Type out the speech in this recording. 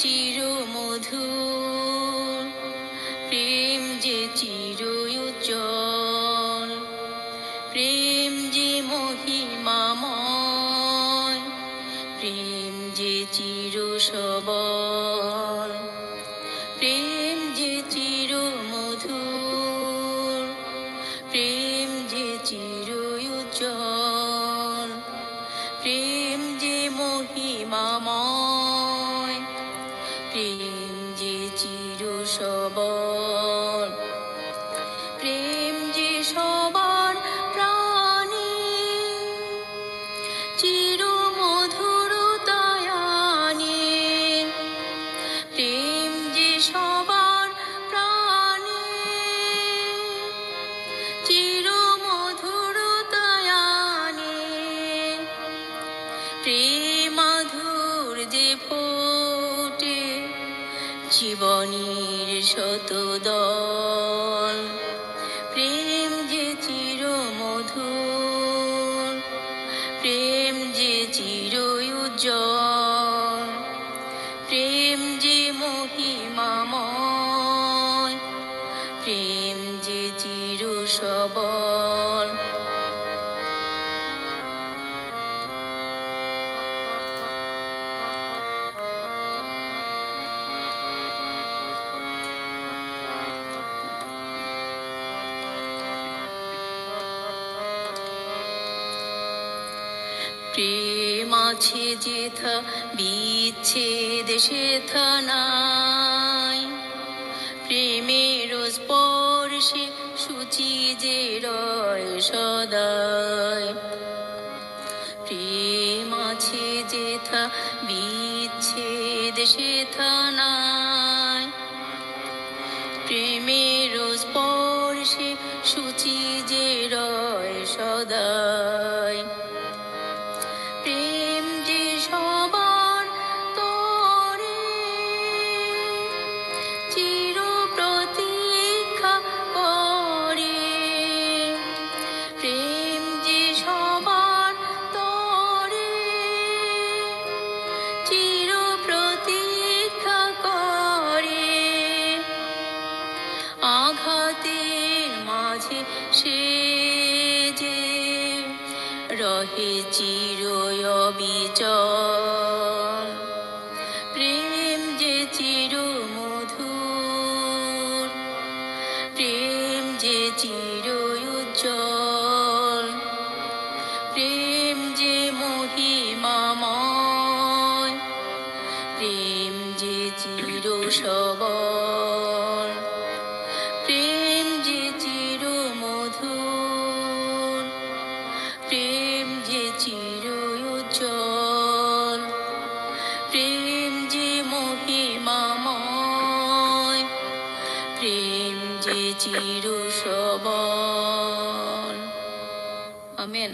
চির মধুর, প্রেম যে চির উজ্জ্বল, প্রেম যে মহিমাময়, প্রেম যে চির সবল, প্রেম যে চির মধুর, প্রেম যে চির উজ্জ্বল, প্রেম যে মহিমাময়, প্রেম যে চির সবল, প্রেম যে সবার প্রাণে চির মধুরতায় আনে, প্রেম যে সবার প্রাণে চির মধুরতায় আনে, প্রেম মাধুর যে ফোটে জীবনের শতদল, প্রেম যে চির মধুর, প্রেম যে চির উজ্জ্বল, প্রেম যে মহিমাময়, প্রেম যে চির সবল। প্রেম আছে যেথা বিচ্ছেদ সেথা নাই, প্রেমের স্পর্শে সূচি যে রয় সদায়, প্রেম আছে যেথা বিচ্ছেদ সেথা নাই, প্রেমের স্পর্শে সূচি যে রয় সদায়, প্রেম যে সবার তরে চির প্রতীক্ষা করে, প্রেম যে সবার তরে চির প্রতীক্ষা করে, আঘাতের মাঝে সে যে রহে চির অবিচল, প্রেম যে চির মধুর, প্রেম যে চির উজ্জ্বল, প্রেম যে মহিমাময়, প্রেম যে চির সবল, প্রেম যে চির মধুর, প্রেম যে চির উজ্জ্বল, প্রেম যে মহিমাময়, প্রেম যে চির সবল। আমেন।